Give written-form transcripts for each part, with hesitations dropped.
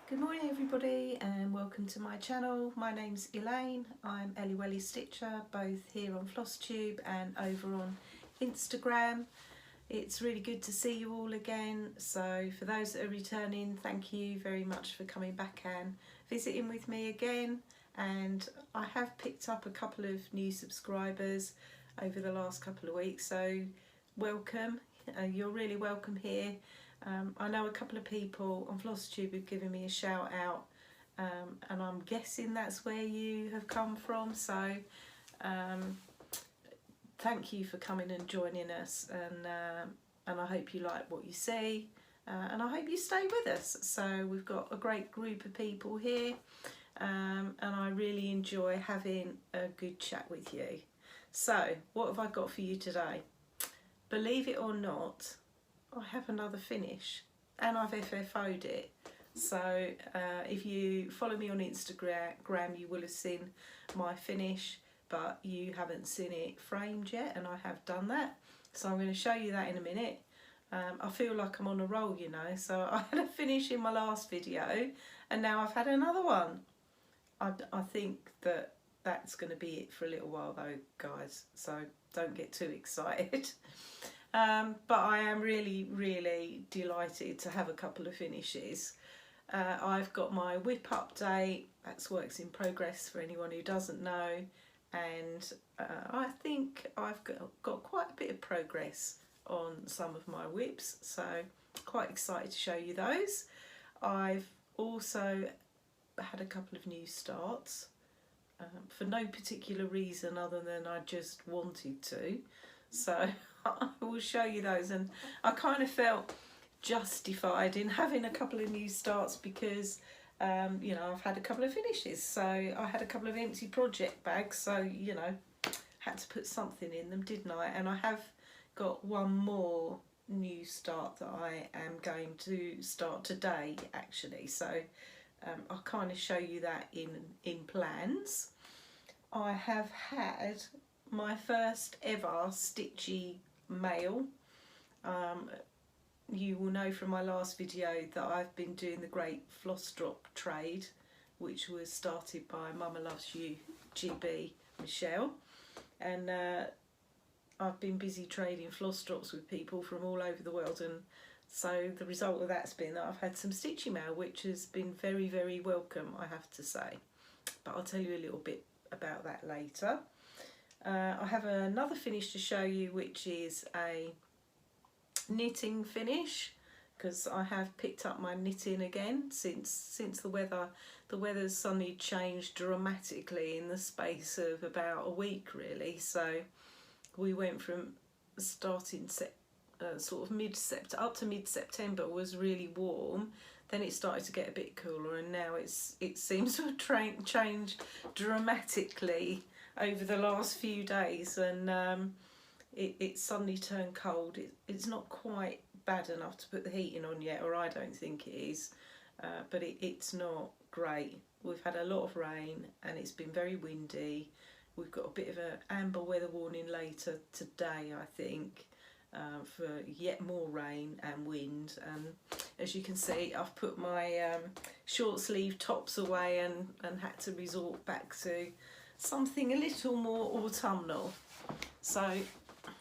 Good morning everybody and welcome to my channel. My name's Elaine. I'm Ellie Stitcher, both here on Flosstube and over on Instagram. It's really good to see you all again. So for those that are returning, thank you very much for coming back and visiting with me again. And I have picked up a couple of new subscribers over the last couple of weeks, so welcome. You're really welcome here. I know a couple of people on Flosstube have given me a shout out, and I'm guessing that's where you have come from, so thank you for coming and joining us, and I hope you like what you see, and I hope you stay with us. So we've got a great group of people here, and I really enjoy having a good chat with you. So what have I got for you today? Believe it or not, I have another finish and I've FFO'd it. So if you follow me on Instagram, you will have seen my finish, but you haven't seen it framed yet, and I have done that. So I'm going to show you that in a minute. I feel like I'm on a roll, you know, so I had a finish in my last video and now I've had another one. I think that that's going to be it for a little while though, guys, so don't get too excited. But I am really delighted to have a couple of finishes. I've got my whip update, that's works in progress for anyone who doesn't know, and I think I've got quite a bit of progress on some of my whips, so quite excited to show you those. I've also had a couple of new starts for no particular reason other than I just wanted to, so I will show you those, and I kind of felt justified in having a couple of new starts because you know, I've had a couple of finishes, so I had a couple of empty project bags, so you know, had to put something in them, didn't I? And I have got one more new start that I am going to start today actually, so I'll kind of show you that in plans. I have had my first ever Stitchy mail. You will know from my last video that I've been doing the great floss drop trade, which was started by MoimmaLovesYouGB Michelle, and I've been busy trading floss drops with people from all over the world, and so the result of that's been that I've had some Stitchy mail, which has been very welcome, I have to say, but I'll tell you a little bit about that later. I have another finish to show you, which is a knitting finish, because I have picked up my knitting again since the weather's suddenly changed dramatically in the space of about a week really. So we went from starting sort of mid-September up to mid-September was really warm, then it started to get a bit cooler, and now it seems to have changed dramatically over the last few days, and it suddenly turned cold. It's not quite bad enough to put the heating on yet, or I don't think it is, but it's not great. We've had a lot of rain and it's been very windy. We've got a bit of an amber weather warning later today, I think, for yet more rain and wind. And as you can see, I've put my short sleeve tops away and had to resort back to something a little more autumnal. So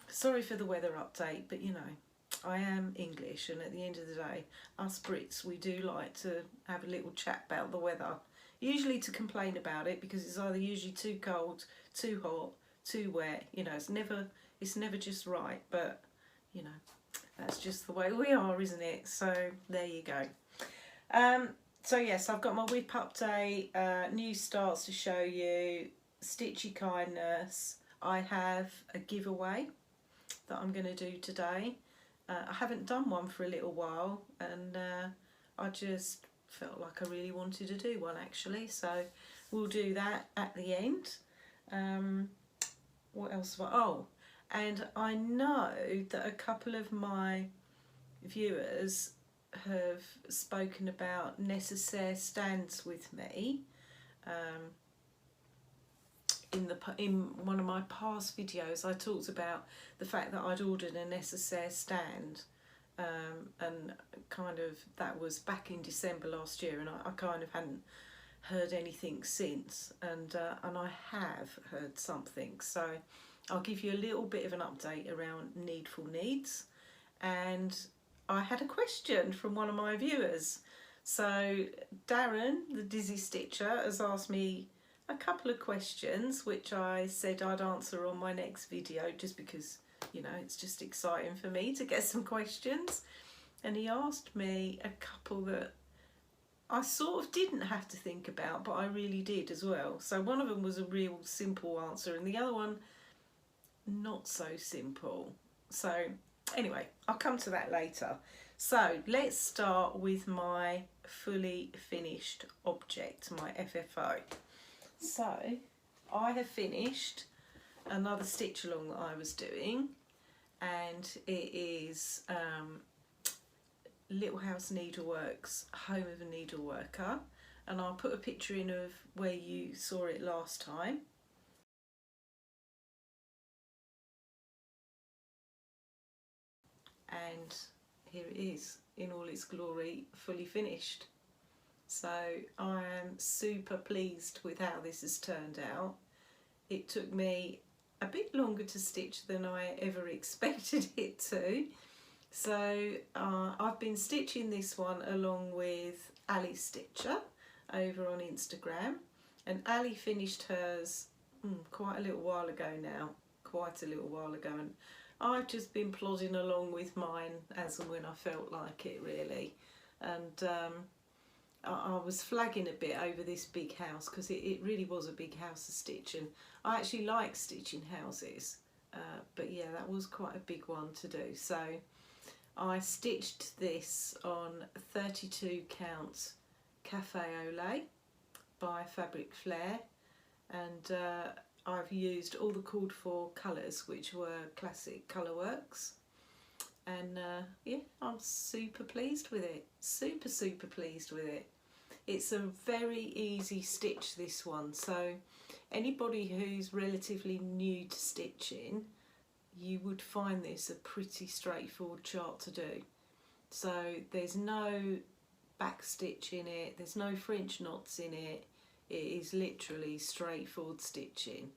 sorry for the weather update, but you know, I am English, and at the end of the day, us Brits, we do like to have a little chat about the weather, usually to complain about it, because it's either usually too cold, too hot, too wet, you know, it's never just right, but you know, that's just the way we are, isn't it? So there you go. So yes, I've got my whip update, new starts to show you, Stitchy kindness. I have a giveaway that I'm going to do today. I haven't done one for a little while, and I just felt like I really wanted to do one actually, so we'll do that at the end. What else have I, oh, and I know that a couple of my viewers have spoken about necessaire stands with me. In one of my past videos I talked about the fact that I'd ordered a necessaire stand, and kind of that was back in December last year, and I kind of hadn't heard anything since, and I have heard something, so I'll give you a little bit of an update around Needful Needs. And I had a question from one of my viewers. So Darren, the Dizzystitcher, has asked me a couple of questions, which I said I'd answer on my next video, just because, you know, it's just exciting for me to get some questions. And he asked me a couple that I sort of didn't have to think about, but I really did as well. So one of them was a real simple answer, and the other one not so simple. So anyway, I'll come to that later. So let's start with my fully finished object, my FFO. So I have finished another stitch along that I was doing, and it is Little House Needleworks, Home of a Needleworker, and I'll put a picture in of where you saw it last time. And here it is in all its glory, fully finished. So I am super pleased with how this has turned out. It took me a bit longer to stitch than I ever expected it to. So I've been stitching this one along with Albastitcher over on Instagram, and Ali finished hers quite a little while ago now, and I've just been plodding along with mine as and when I felt like it, really. And I was flagging a bit over this big house because it really was a big house to stitch, and I actually like stitching houses, but yeah, that was quite a big one to do. So I stitched this on 32 count Cafe au Lait by Fabric Flair, and I've used all the called for colours, which were classic Colourworks, and yeah, I'm super pleased with it, super pleased with it. It's a very easy stitch, this one, so anybody who's relatively new to stitching, you would find this a pretty straightforward chart to do. So there's no back stitch in it, there's no French knots in it. It is literally straightforward stitching.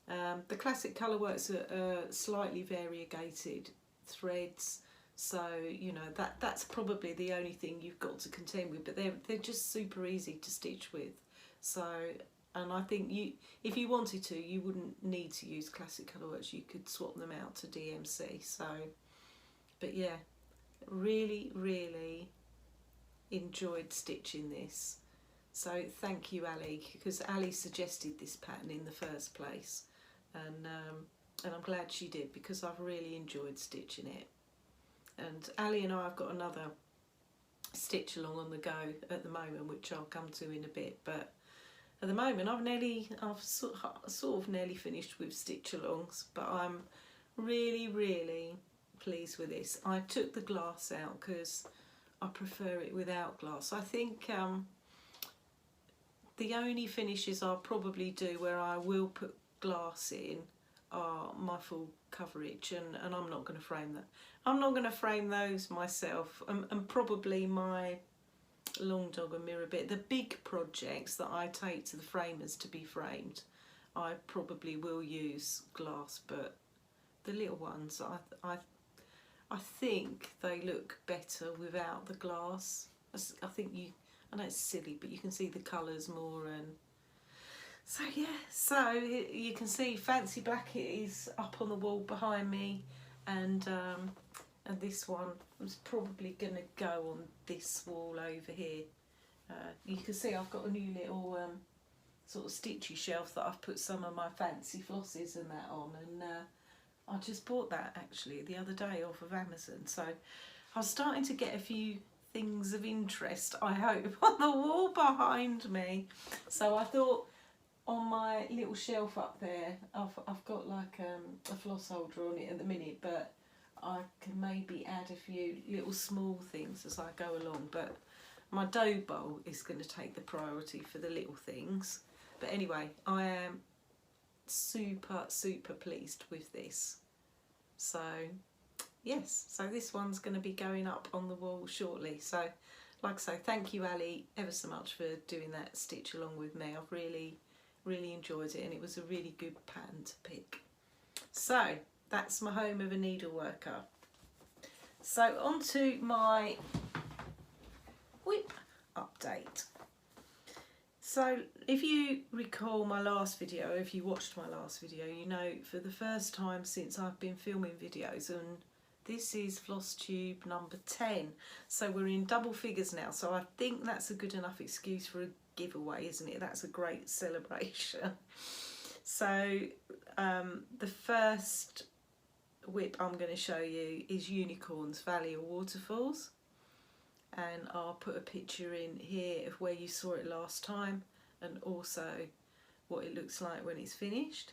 The classic Colourworks are slightly variegated threads, so you know that's probably the only thing you've got to contend with, but they're just super easy to stitch with. So, and I think if you wanted to, you wouldn't need to use classic Colourworks, you could swap them out to DMC. So, but yeah, really enjoyed stitching this. So thank you, Ali, because Ali suggested this pattern in the first place, and I'm glad she did, because I've really enjoyed stitching it. And Ali and I have got another stitch along on the go at the moment, which I'll come to in a bit. But at the moment, I've sort of nearly finished with stitch alongs, but I'm really pleased with this. I took the glass out because I prefer it without glass. I think the only finishes I'll probably do where I will put glass in are my full coverage, and I'm not going to frame that. I'm not going to frame those myself, and probably my Long Dog and Mirabilia, the big projects that I take to the framers to be framed, I probably will use glass, but the little ones, I think they look better without the glass. I think I know it's silly, but you can see the colours more, and so yeah, so you can see Fancy Black is up on the wall behind me, and this one was probably going to go on this wall over here. You can see I've got a new little sort of stitchy shelf that I've put some of my fancy flosses and that on, and I just bought that actually the other day off of Amazon. So I was starting to get a few things of interest, I hope, on the wall behind me. So I thought, on my little shelf up there, I've got like a floss holder on it at the minute, but I can maybe add a few little small things as I go along. But my dough bowl is going to take the priority for the little things. But anyway, I am super pleased with this. So yes, so this one's going to be going up on the wall shortly. So like I say, thank you Ali ever so much for doing that stitch along with me. I've really enjoyed it, and it was a really good pattern to pick. So that's my home of a needleworker. So on to my whip update. So if you recall my last video, if you watched my last video, you know for the first time since I've been filming videos, and this is Flosstube number 10. So we're in double figures now, so I think that's a good enough excuse for a giveaway, isn't it? That's a great celebration. So the first whip I'm going to show you is Unicorns Valley of Waterfalls, and I'll put a picture in here of where you saw it last time and also what it looks like when it's finished.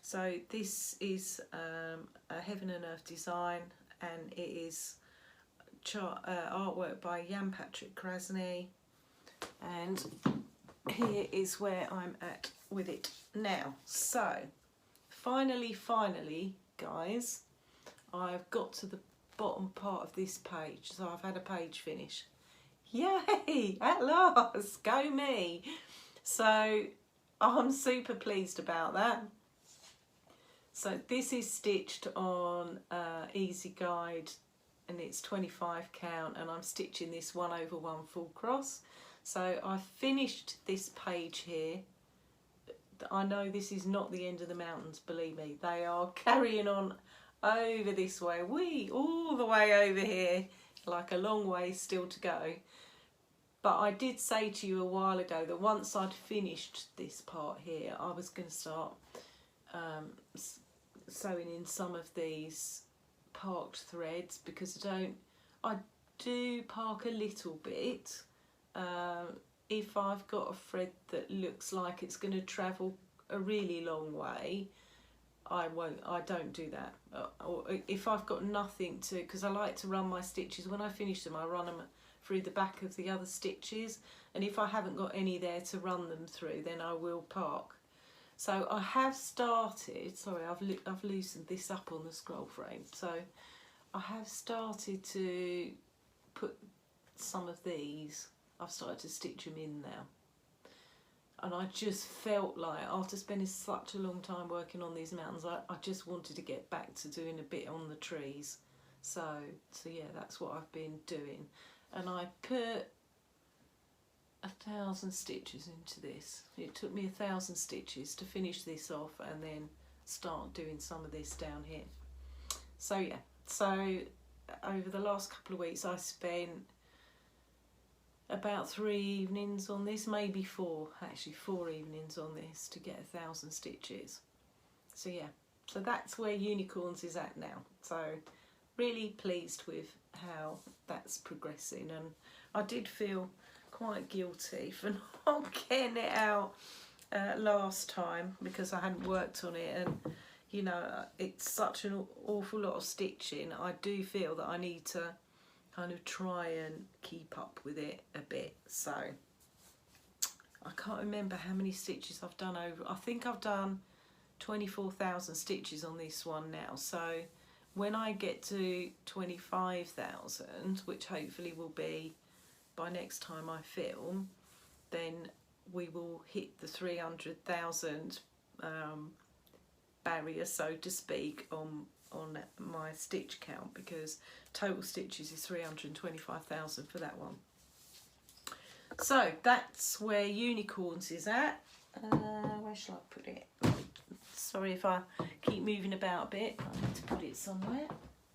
So this is a Heaven and Earth design, and it is artwork by Jan Patrick Krasny, and here is where I'm at with it now. So finally guys, I've got to the bottom part of this page, so I've had a page finish. Yay, at last, go me. So I'm super pleased about that. So this is stitched on Easy Guide, and it's 25 count, and I'm stitching this 1/1 full cross. So I finished this page here. I know this is not the end of the mountains, believe me. They are carrying on over this way, all the way over here, like a long way still to go. But I did say to you a while ago that once I'd finished this part here, I was going to start sewing in some of these parked threads, because I do park a little bit. If I've got a thread that looks like it's going to travel a really long way, I don't do that. Or if I've got nothing to, because I like to run my stitches, when I finish them I run them through the back of the other stitches, and if I haven't got any there to run them through, then I will park. So I have started, sorry, I've loosened this up on the scroll frame, so I have started to put some of these, I've started to stitch them in now. And I just felt like, after spending such a long time working on these mountains, I just wanted to get back to doing a bit on the trees. So yeah, that's what I've been doing. And I put 1,000 stitches into this. It took me 1,000 stitches to finish this off and then start doing some of this down here. So yeah, so over the last couple of weeks I spent about 3 evenings on this, maybe 4, actually 4 evenings on this to get 1,000 stitches. So yeah, so that's where Unicorns is at now. So really pleased with how that's progressing, and I did feel quite guilty for not getting it out last time because I hadn't worked on it, and you know, it's such an awful lot of stitching. I do feel that I need to kind of try and keep up with it a bit. So I can't remember how many stitches I've done over. I think I've done 24,000 stitches on this one now. So when I get to 25,000, which hopefully will be by next time I film, then we will hit the 300,000 barrier, so to speak, on my stitch count, because total stitches is 325,000 for that one. So that's where Unicorns is at. Where shall I put it? Sorry if I keep moving about a bit, I need to put it somewhere.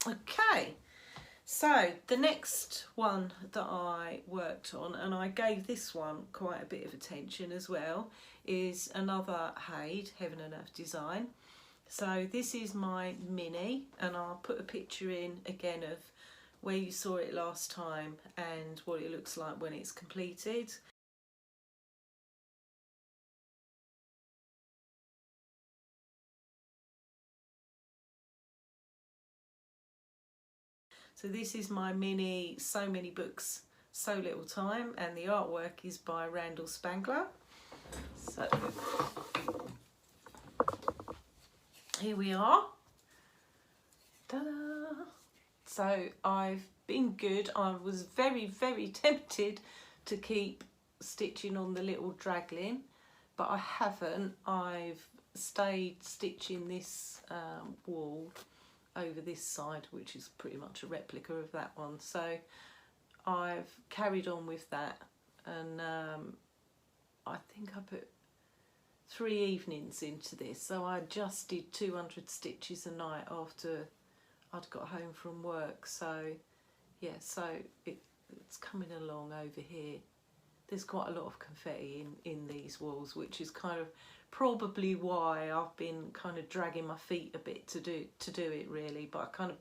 Okay, so the next one that I worked on, and I gave this one quite a bit of attention as well, is another Haid, Heaven and Earth design. So this is my mini, and I'll put a picture in again of where you saw it last time and what it looks like when it's completed. So this is my mini So Many Books So Little Time, and the artwork is by Randall Spangler. So here we are. Ta-da! So I've been good. I was very, very tempted to keep stitching on the little dragling, but I haven't. I've stayed stitching this wall over this side, which is pretty much a replica of that one. So I've carried on with that, and I think I put 3 evenings into this. So I just did 200 stitches a night after I'd got home from work. So yeah, so it's coming along over here. There's quite a lot of confetti in these walls, which is kind of probably why I've been kind of dragging my feet a bit to do it really. But I kind of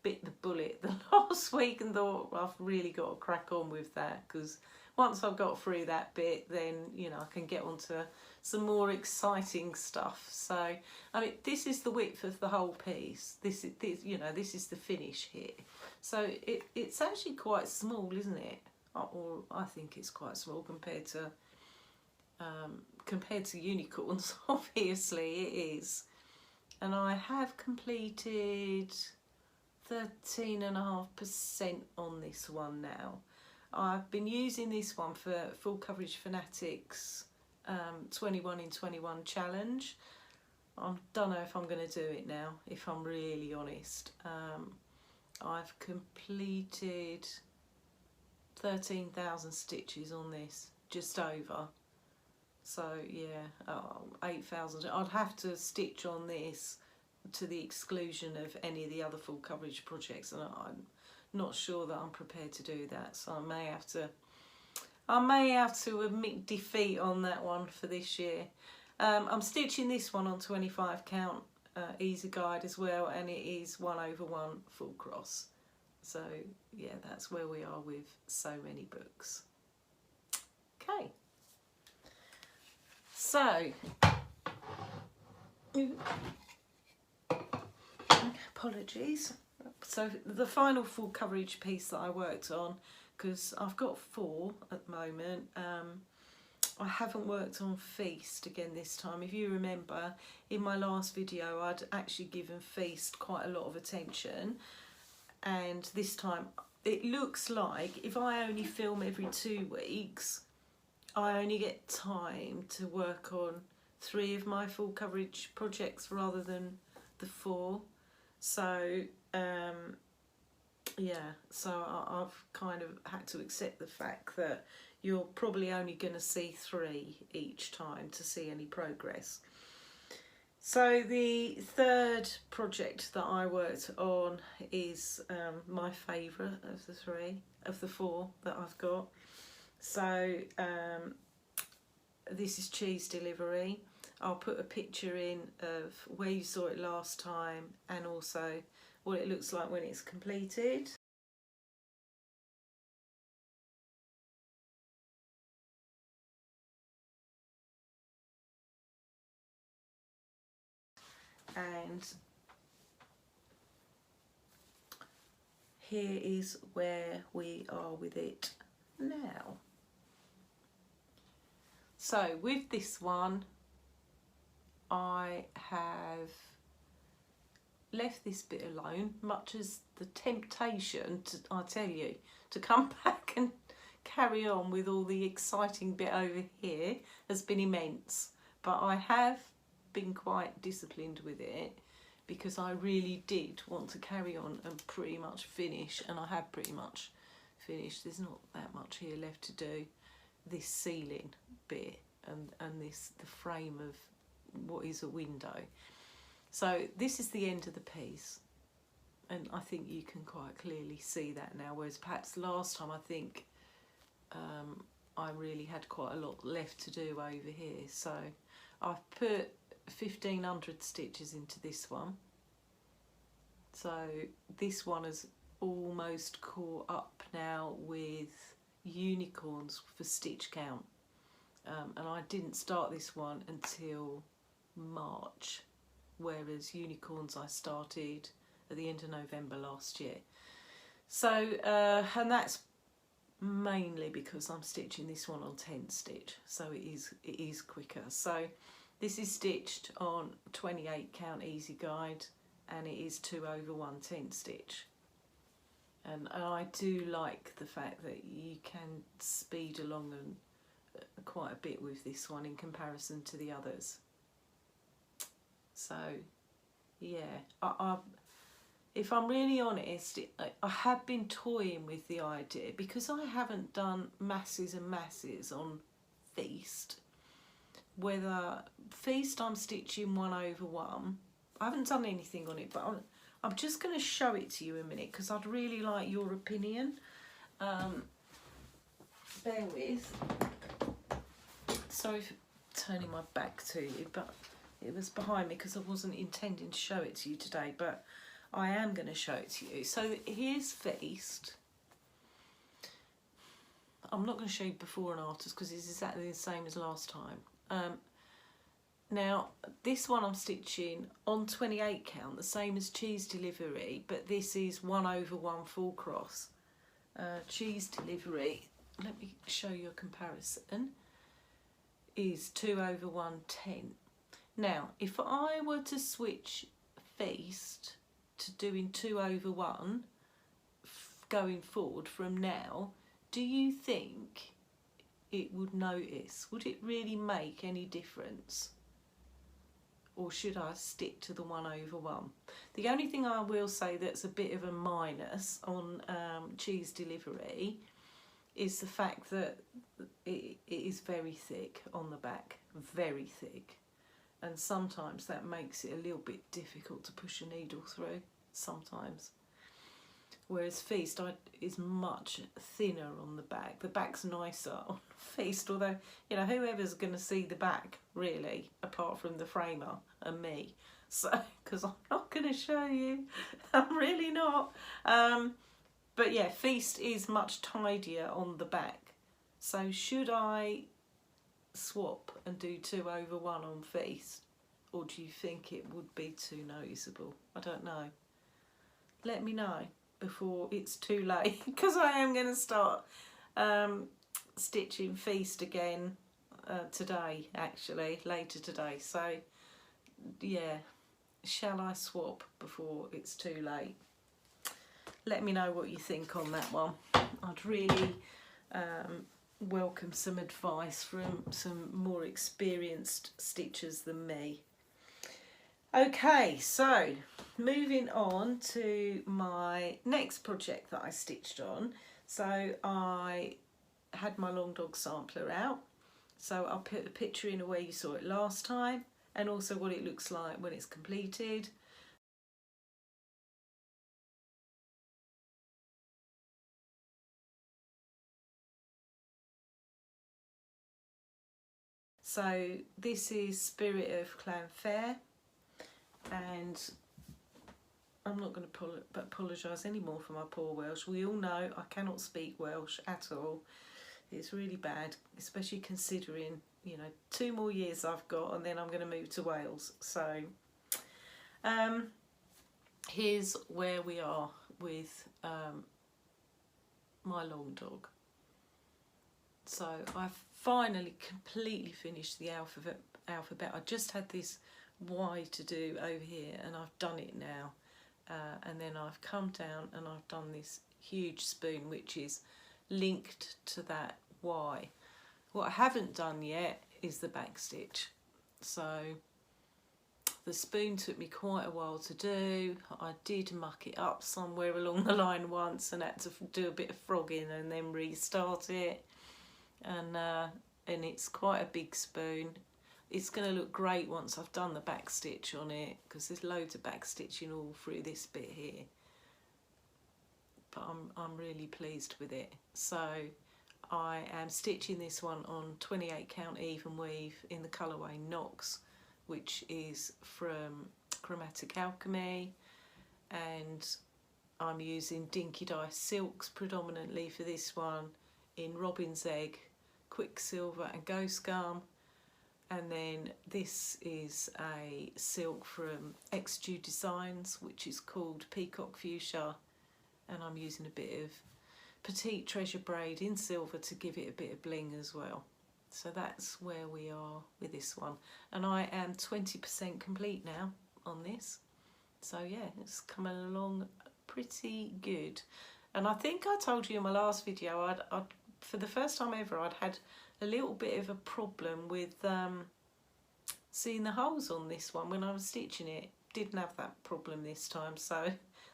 bit the bullet the last week and thought, well, I've really got to crack on with that, because once I've got through that bit, then you know I can get on to some more exciting stuff. So I mean, this is the width of the whole piece. This you know, this is the finish here. So it's actually quite small, isn't it? Or I think it's quite small compared to unicorns. Obviously it is. And I have completed 13.5% on this one now. I've been using this one for Full Coverage Fanatics 21 in 21 challenge. I don't know if I'm going to do it now, if I'm really honest. I've completed 13,000 stitches on this, just over. So yeah, 8,000. I'd have to stitch on this to the exclusion of any of the other full coverage projects, and I'm not sure that I'm prepared to do that. So I may have to admit defeat on that one for this year. I'm stitching this one on 25 count easy guide as well, and it is 1/1 full cross. So yeah, that's where we are with so many books. Okay, so apologies. So the final full coverage piece that I worked on, because I've got 4 at the moment, I haven't worked on Feast again this time. If you remember, in my last video I'd actually given Feast quite a lot of attention, and this time it looks like if I only film every 2 weeks, I only get time to work on 3 of my full coverage projects rather than the 4. So yeah, so I've kind of had to accept the fact that you're probably only going to see 3 each time to see any progress. So the third project that I worked on is my favourite of the 4 that I've got. So this is Cheese Delivery. I'll put a picture in of where you saw it last time, and also what it looks like when it's completed. And here is where we are with it now. So with this one, I have left this bit alone, much as the temptation to, I tell you, to come back and carry on with all the exciting bit over here has been immense. But I have been quite disciplined with it, because I really did want to carry on and pretty much finish, and I have pretty much finished. There's not that much here left to do. This ceiling bit and the frame of what is a window. So this is the end of the piece, and I think you can quite clearly see that now, whereas perhaps last time I think I really had quite a lot left to do over here. So I've put 1,500 stitches into this one. So this one is almost caught up now with unicorns for stitch count, and I didn't start this one until March, whereas unicorns I started at the end of November last year. So and that's mainly because I'm stitching this one on 10 stitch, so it is quicker. So this is stitched on 28 count easy guide, and it is 2/1 10 stitch. And I do like the fact that you can speed along and quite a bit with this one in comparison to the others. So yeah, if I'm really honest, I have been toying with the idea, because I haven't done masses and masses on Feast. Whether Feast I'm stitching 1/1, I haven't done anything on it, but I'm just going to show it to you in a minute because I'd really like your opinion. Bear with. Sorry for turning my back to you, but it was behind me because I wasn't intending to show it to you today, but I am going to show it to you. So here's Feast. I'm not going to show you before and afters because it's exactly the same as last time. Now this one I'm stitching on 28 count, the same as Cheese Delivery, but this is 1/1 full cross. Cheese Delivery, let me show you a comparison, is 2/1 10. Now if I were to switch Feast to doing 2/1 going forward from now, do you think it would notice? Would it really make any difference? Or should I stick to the 1/1? The only thing I will say that's a bit of a minus on Cheese Delivery is the fact that it is very thick on the back, very thick. And sometimes that makes it a little bit difficult to push a needle through, sometimes. Whereas Feast is much thinner on the back. The back's nicer on Feast, although, you know, whoever's going to see the back, really, apart from the framer and me. So, because I'm not going to show you. I'm really not. But yeah, Feast is much tidier on the back. So should I swap and do 2/1 on Feast? Or do you think it would be too noticeable? I don't know. Let me know before it's too late, because I am going to start stitching Feast again today, actually, later today. So yeah, shall I swap before it's too late? Let me know what you think on that one. I'd really welcome some advice from some more experienced stitchers than me. Okay, so moving on to my next project that I stitched on. So I had my long dog sampler out, so I'll put a picture in of where you saw it last time and also what it looks like when it's completed. So this is Spirit of Clan Fair, and I'm not going to apologise anymore for my poor Welsh. We all know I cannot speak Welsh at all. It's really bad, especially considering, you know, 2 more years I've got and then I'm going to move to Wales. So here's where we are with my long dog. So I've finally completely finished the alphabet. I just had this Y to do over here and I've done it now. And then I've come down and I've done this huge spoon which is linked to that Y. What I haven't done yet is the back stitch. So the spoon took me quite a while to do. I did muck it up somewhere along the line once and had to do a bit of frogging and then restart it. And it's quite a big spoon. It's going to look great once I've done the back stitch on it, because there's loads of back stitching all through this bit here. But I'm really pleased with it. So I am stitching this one on 28 count even weave in the colourway Knox, which is from Chromatic Alchemy, and I'm using Dinky Dye silks predominantly for this one in Robin's Egg, Quicksilver and Ghost Gum. And then this is a silk from XJuDesigns, which is called Peacock Fuchsia, and I'm using a bit of petite treasure braid in silver to give it a bit of bling as well. So that's where we are with this one, and I am 20% complete now on this. So yeah, it's coming along pretty good. And I think I told you in my last video, I'd for the first time ever, I'd had a little bit of a problem with seeing the holes on this one when I was stitching it. Didn't have that problem this time, so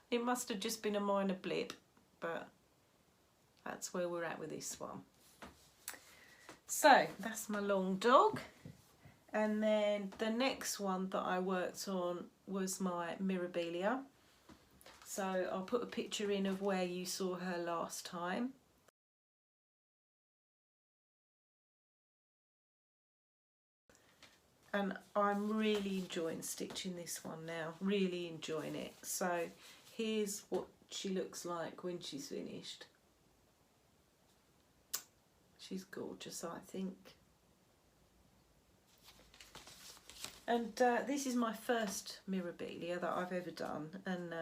it must have just been a minor blip, but that's where we're at with this one. So that's my long dog, and then the next one that I worked on was my Mirabilia. So I'll put a picture in of where you saw her last time. And I'm really enjoying stitching this one now, really enjoying it. So here's what she looks like when she's finished. She's gorgeous, I think. And this is my first Mirabilia that I've ever done, and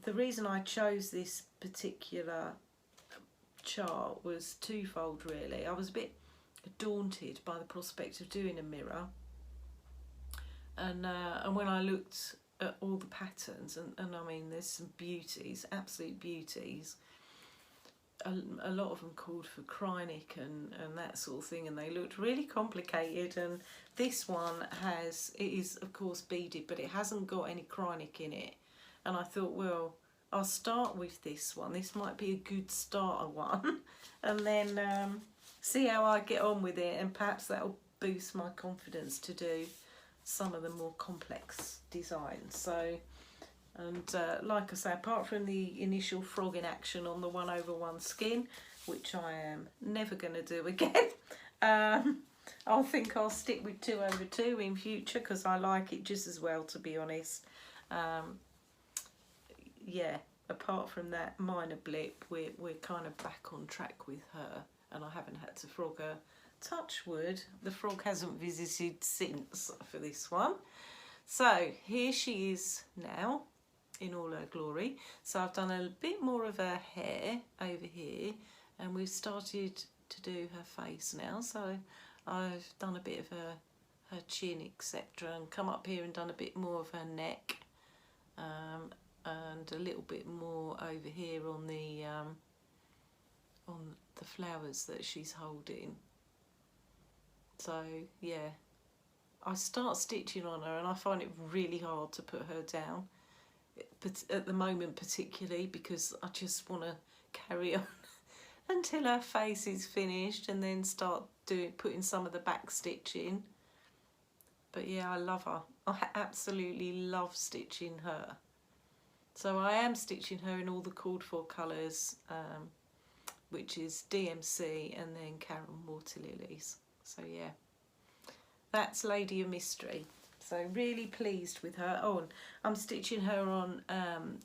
the reason I chose this particular chart was twofold really. I was a bit daunted by the prospect of doing a mirror, and when I looked at all the patterns, and I mean there's some beauties, absolute beauties. A lot of them called for Chromatic and that sort of thing, and they looked really complicated, and this one it is of course beaded, but it hasn't got any Chromatic in it, and I thought, well, I'll start with this one. This might be a good starter one and then see how I get on with it, and perhaps that'll boost my confidence to do some of the more complex designs. So, and like I say, apart from the initial frog in action on the 1/1 skin, which I am never going to do again, I think I'll stick with 2/2 in future because I like it just as well, to be honest. Yeah, apart from that minor blip, we're kind of back on track with her, and I haven't had to frog her. Touch wood, the frog hasn't visited since for this one. So here she is now in all her glory. So I've done a bit more of her hair over here, and we've started to do her face now. So I've done a bit of her chin, etc., and come up here and done a bit more of her neck, and a little bit more over here on the flowers that she's holding. So yeah, I start stitching on her and I find it really hard to put her down, but at the moment particularly, because I just want to carry on until her face is finished and then start putting some of the back stitch in. But yeah, I love her. I absolutely love stitching her. So I am stitching her in all the called for colours, which is DMC and then Karen Water Lilies. So yeah, that's Lady of Mystery. So really pleased with her. Oh, and I'm stitching her on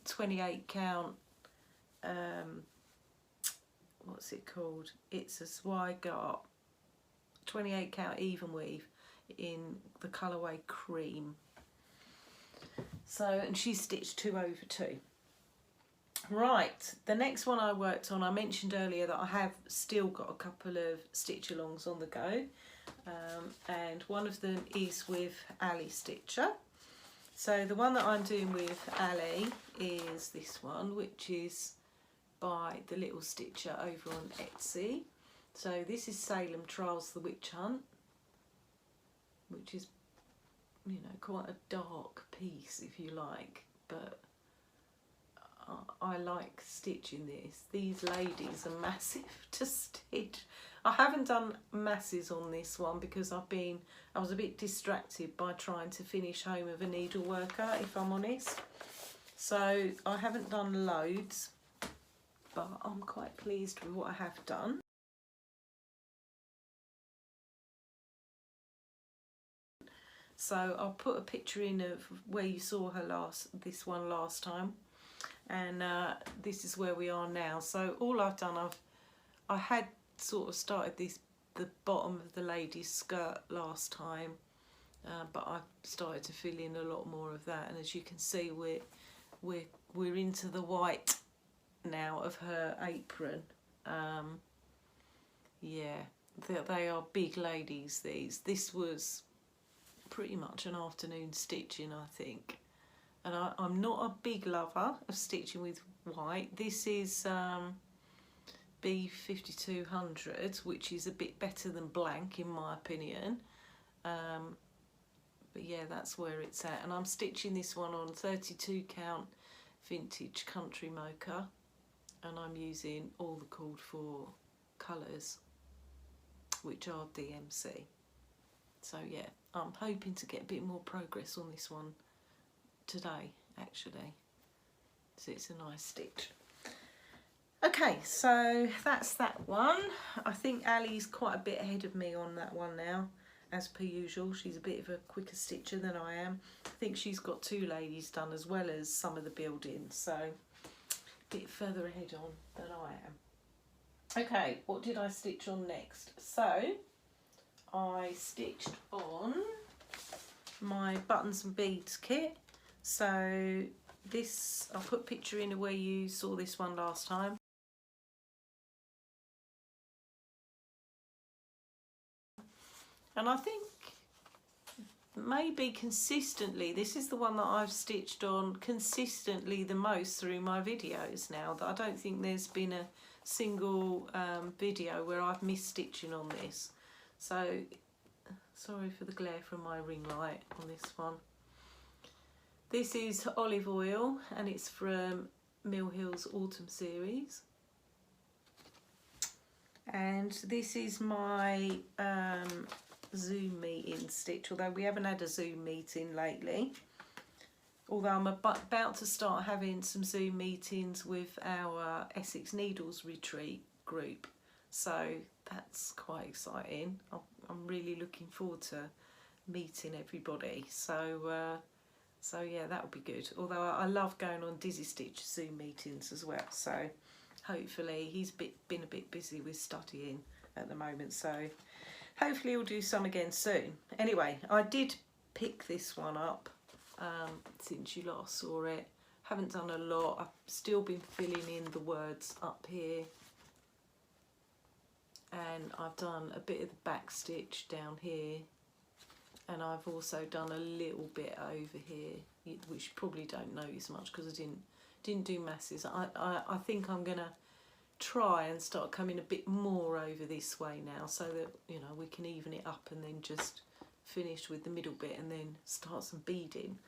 28 count, what's it called? It's a Zweigart 28 count even weave in the colourway Cream. So, and she's stitched 2/2. Right, the next one I worked on, I mentioned earlier that I have still got a couple of stitch alongs on the go, and one of them is with Albastitcher. So the one that I'm doing with Ali is this one, which is by the Little Stitcher over on Etsy. So this is Salem Trials the Witch Hunt, which is, you know, quite a dark piece if you like, but I like stitching this. These ladies are massive to stitch. I haven't done masses on this one because I was a bit distracted by trying to finish Home of a Needleworker, if I'm honest. So I haven't done loads, but I'm quite pleased with what I have done. So I'll put a picture in of where you saw her this one last time, and this is where we are now. So all I've done, I had sort of started the bottom of the lady's skirt last time, but I've started to fill in a lot more of that, and as you can see, we're into the white now of her apron. Yeah, they are big ladies, these. This was pretty much an afternoon stitching, I think. And I'm not a big lover of stitching with white. This is B5200, which is a bit better than blank in my opinion. But yeah, that's where it's at. And I'm stitching this one on 32 count vintage country mocha, and I'm using all the called for colours, which are DMC. So yeah, I'm hoping to get a bit more progress on this one today actually, so it's a nice stitch. Okay, so that's that one. I think Ali's quite a bit ahead of me on that one now, as per usual. She's a bit of a quicker stitcher than I am. I think she's got 2 ladies done as well as some of the buildings, so a bit further ahead on than I am. Okay, what did I stitch on next? So I stitched on my buttons and beads kit. So this, I'll put a picture in of where you saw this one last time. And I think maybe consistently, this is the one that I've stitched on consistently the most through my videos now. That I don't think there's been a single video where I've missed stitching on this. So sorry for the glare from my ring light on this one. This is Olive Oil, and it's from Mill Hill's Autumn series. And this is my Zoom meeting stitch, although we haven't had a Zoom meeting lately. Although I'm about to start having some Zoom meetings with our Essex Needles retreat group. So that's quite exciting. I'm really looking forward to meeting everybody. So yeah, that would be good. Although I love going on Dizzystitcher Zoom meetings as well. So hopefully he's been a bit busy with studying at the moment. So hopefully he'll do some again soon. Anyway, I did pick this one up since you last saw it. Haven't done a lot. I've still been filling in the words up here. And I've done a bit of the back stitch down here. And I've also done a little bit over here, which you probably don't notice much because I didn't do masses. I think I'm gonna try and start coming a bit more over this way now, so that, you know, we can even it up and then just finish with the middle bit and then start some beading,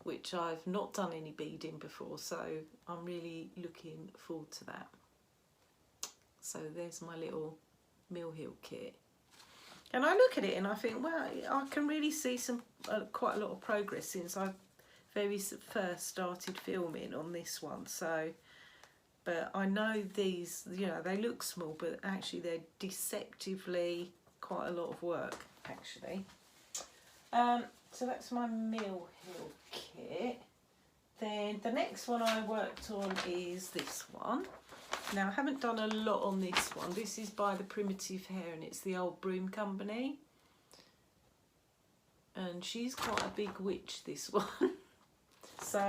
which I've not done any beading before, so I'm really looking forward to that. So there's my little Mill Hill kit. And I look at it and I think, well, I can really see quite a lot of progress since I very first started filming on this one. So, but I know these, you know, they look small, but actually they're deceptively quite a lot of work, actually. So that's my Mill Hill kit. Then the next one I worked on is this one. Now, I haven't done a lot on this one. This is by the Primitive Hair, and it's the Old Broom Company. And she's quite a big witch, this one. So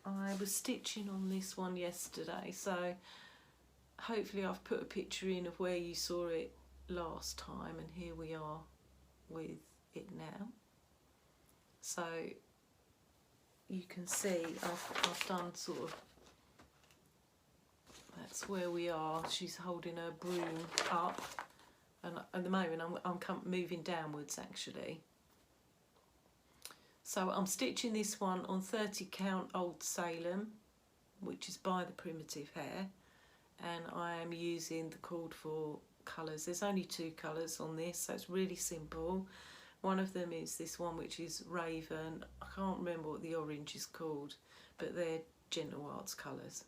I was stitching on this one yesterday, so hopefully I've put a picture in of where you saw it last time, and here we are with it now. So you can see I've done sort of, that's where we are. She's holding her broom up, and at the moment I'm moving downwards actually. So I'm stitching this one on 30 count Old Salem, which is by the Primitive Hair, and I am using the called for colours. There's only 2 colours on this, so it's really simple. One of them is this one, which is Raven. I can't remember what the orange is called, but they're Gentle Arts colours.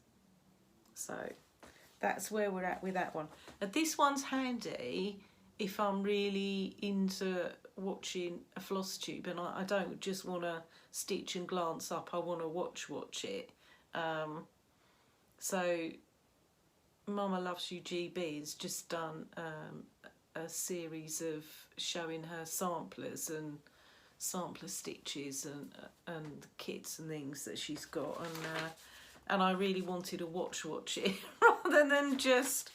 So that's where we're at with that one. And this one's handy if I'm really into watching a floss tube and I don't just want to stitch and glance up, I want to watch it. So MoimmaLovesYouGB has just done a series of showing her samplers, and sampler stitches and kits and things that she's got, and I really wanted to watch it rather than just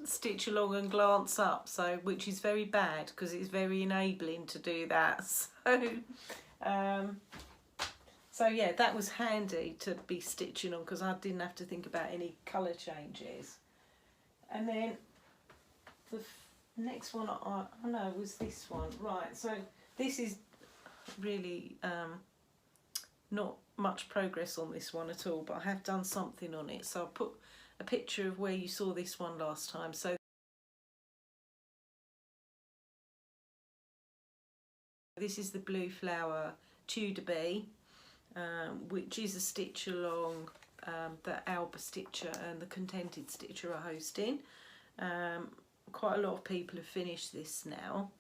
stitch along and glance up, so which is very bad because it's very enabling to do that. So yeah, that was handy to be stitching on because I didn't have to think about any colour changes. And then the next one I know was this one, right? So this is really not much progress on this one at all, but I have done something on it. So I'll put a picture of where you saw this one last time. So this is the blue flower Tudor bee, which is a stitch along that Albastitcher and the Contented Stitcher are hosting. Quite a lot of people have finished this now.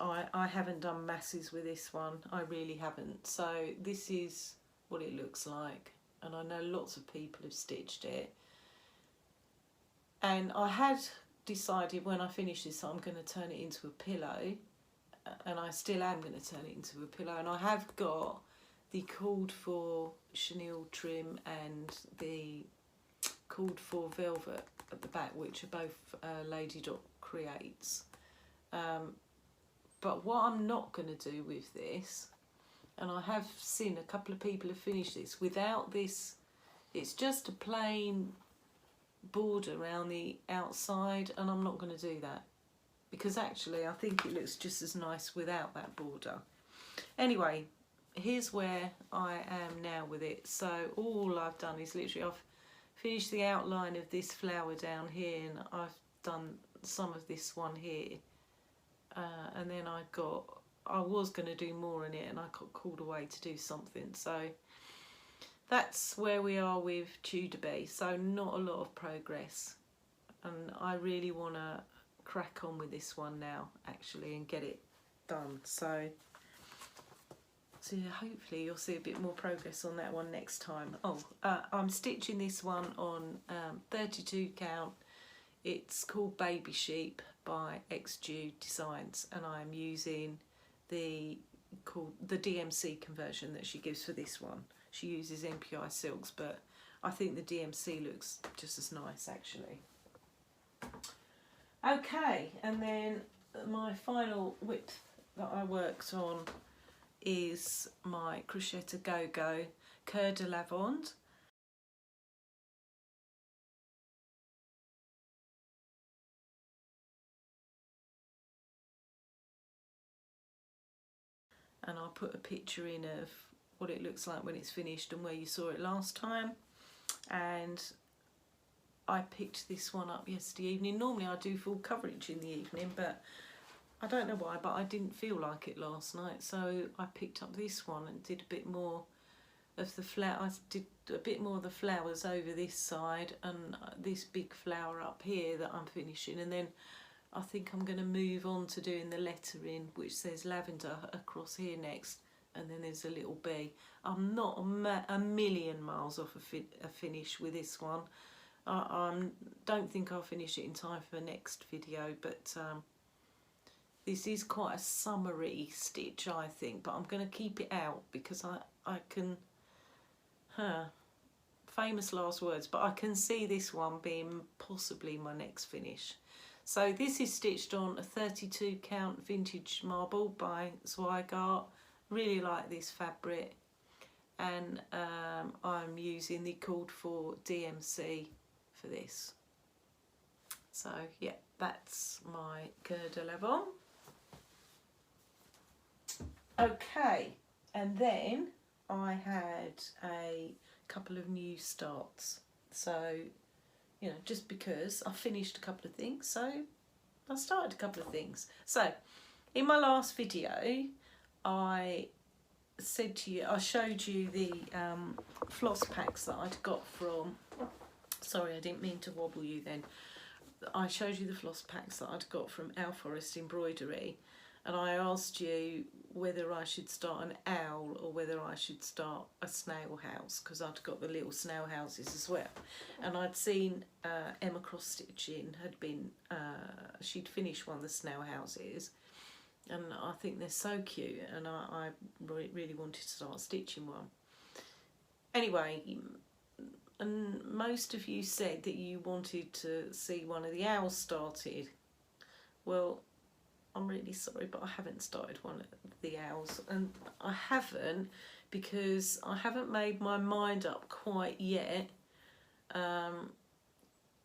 I haven't done masses with this one, I really haven't. So this is what it looks like, and I know lots of people have stitched it. And I had decided when I finish this I'm going to turn it into a pillow, and I still am going to turn it into a pillow. And I have got the called for chenille trim and the called for velvet at the back, which are both Lady Dot Creates. But what I'm not going to do with this, and I have seen a couple of people have finished this without this, it's just a plain border around the outside, and I'm not going to do that because actually I think it looks just as nice without that border. Anyway, here's where I am now with it. So all I've done is literally I've finished the outline of this flower down here, and I've done some of this one here, and then I was going to do more in it and I got called away to do something. So that's where we are with Tudor bee. So not a lot of progress, and I really want to crack on with this one now actually and get it done. So yeah, hopefully you'll see a bit more progress on that one next time. I'm stitching this one on 32 count. It's called Baby Sheep by XJuDesigns, and I'm using the DMC conversion that she gives for this one. She uses MPI silks, but I think the DMC looks just as nice actually. Okay, and then my final width that I worked on is my Crochet Go Go Coeur de Lavande. And I'll put a picture in of what it looks like when it's finished and where you saw it last time. And I picked this one up yesterday evening. Normally I do full coverage in the evening, but I don't know why, but I didn't feel like it last night, so I picked up this one and did a bit more of the flower. I did a bit more of the flowers over this side and this big flower up here that I'm finishing, and then I think I'm going to move on to doing the lettering, which says lavender across here next, and then there's a little bee. I'm not a million miles off a finish with this one. I don't think I'll finish it in time for the next video, but this is quite a summery stitch, I think, but I'm going to keep it out because I can, famous last words, but I can see this one being possibly my next finish. So this is stitched on a 32 count vintage marble by Zweigart. Really like this fabric, and I'm using the called for DMC for this. So yeah, that's my Coeur de Lavande. Okay, and then I had a couple of new starts. So, you know, just because I finished a couple of things, so I started a couple of things. So, in my last video, I said to you, I showed you the floss packs that I'd got from, sorry, I didn't mean to wobble you then. I showed you the floss packs that I'd got from Owl Forest Embroidery, and I asked you whether I should start an owl or whether I should start a snail house, because I'd got the little snail houses as well. And I'd seen EmmaXstitching had been, she'd finished one of the snail houses, and I think they're so cute, and I really wanted to start stitching one. Anyway, and most of you said that you wanted to see one of the owls started. Well, I'm really sorry, but I haven't started one of the owls, and I haven't because I haven't made my mind up quite yet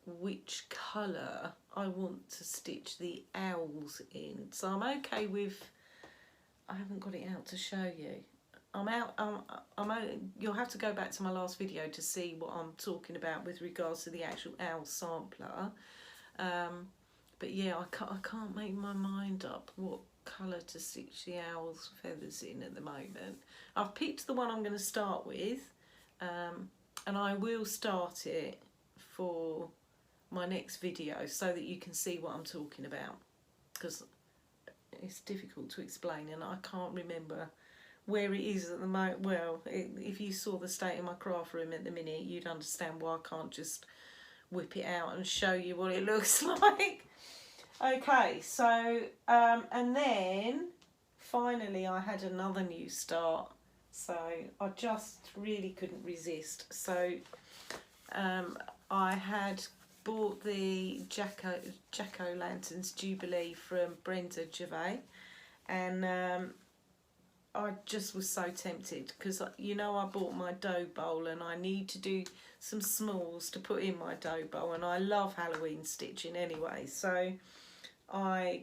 which colour I want to stitch the owls in. So I'm okay with, I haven't got it out to show you. I'm out, you'll have to go back to my last video to see what I'm talking about with regards to the actual owl sampler. But yeah, I can't make my mind up what colour to stitch the owl's feathers in at the moment. I've picked the one I'm going to start with, and I will start it for my next video so that you can see what I'm talking about, because it's difficult to explain and I can't remember where it is at the moment. Well, if you saw the state of my craft room at the minute, you'd understand why I can't just whip it out and show you what it looks like. Okay, so and then finally I had another new start, so I just really couldn't resist. So I had bought the Jack-O-Lanterns Jubilee from Brenda Gervais, and I just was so tempted because, you know, I bought my dough bowl and I need to do some smalls to put in my dough bowl, and I love Halloween stitching anyway, so I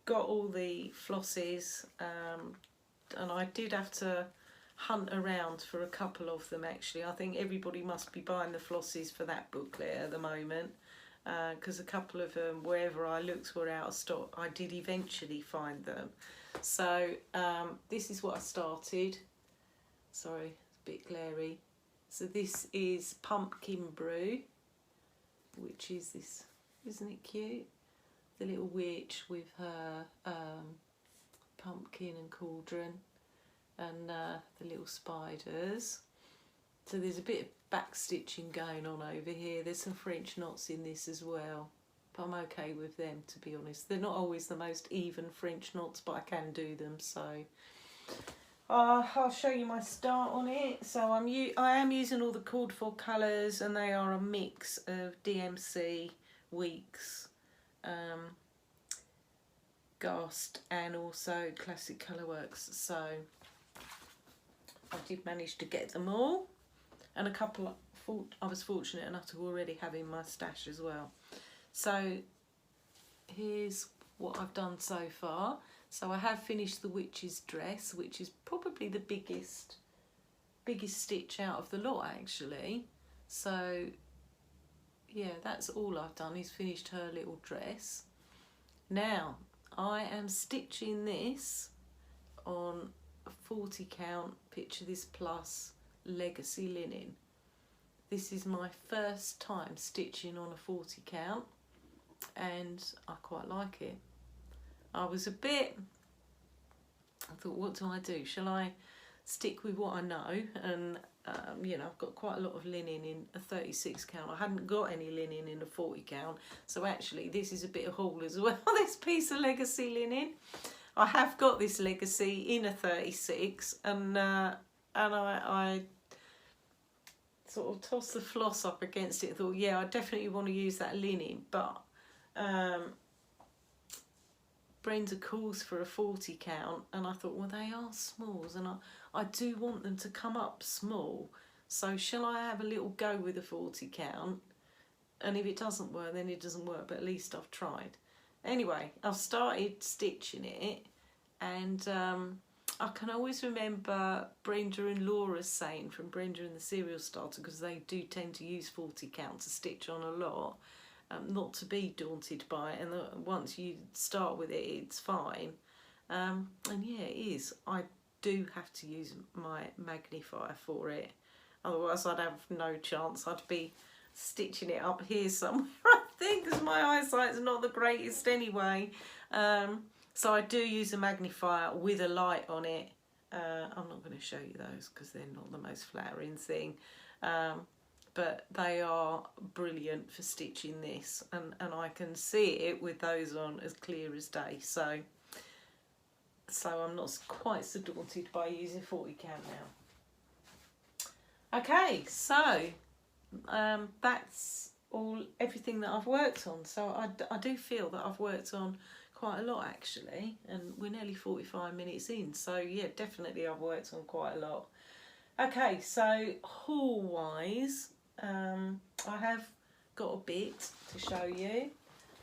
got all the flosses, and I did have to hunt around for a couple of them actually. I think everybody must be buying the flosses for that booklet at the moment, because a couple of them, wherever I looked, were out of stock. I did eventually find them. So this is what I started. Sorry, it's a bit glary. So this is Pumpkin Brew, which is this, isn't it cute? The little witch with her pumpkin and cauldron, and the little spiders. So there's a bit of back stitching going on over here. There's some French knots in this as well, but I'm okay with them, to be honest. They're not always the most even French knots, but I can do them. So I'll show you my start on it. So I am using all the called for colours, and they are a mix of DMC, Weeks, Gast, and also Classic Colourworks. So I did manage to get them all, and a couple I was fortunate enough to already have in my stash as well. So here's what I've done so far. So I have finished the witch's dress, which is probably the biggest stitch out of the lot actually. So yeah, that's all I've done, is finished her little dress. Now I am stitching this on a 40 count, picture this plus, legacy linen. This is my first time stitching on a 40 count, and I quite like it. I thought, what do I do? Shall I stick with what I know? And you know, I've got quite a lot of linen in a 36 count. I hadn't got any linen in a 40 count, so actually this is a bit of haul as well. This piece of legacy linen, I have got this legacy in a 36, and I sort of tossed the floss up against it and thought, yeah, I definitely want to use that linen, but Brenda calls for a 40 count, and I thought, well, they are smalls, and I do want them to come up small, so shall I have a little go with a 40 count? And if it doesn't work, then it doesn't work, but at least I've tried. Anyway, I've started stitching it, and I can always remember Brenda and Laura saying, from Brenda and the Serial Starter, because they do tend to use 40 count to stitch on a lot, not to be daunted by it, and once you start with it, it's fine. And yeah, it is. I do have to use my magnifier for it, otherwise I'd have no chance. I'd be stitching it up here somewhere, I think, because my eyesight's not the greatest anyway. So I do use a magnifier with a light on it. I'm not going to show you those because they're not the most flattering thing, but they are brilliant for stitching this, and I can see it with those on as clear as day. So so I'm not quite so daunted by using 40 count now. Okay, so that's everything that I've worked on. So I do feel that I've worked on quite a lot actually, and we're nearly 45 minutes in, so yeah, definitely I've worked on quite a lot. Okay, so haul wise, I have got a bit to show you.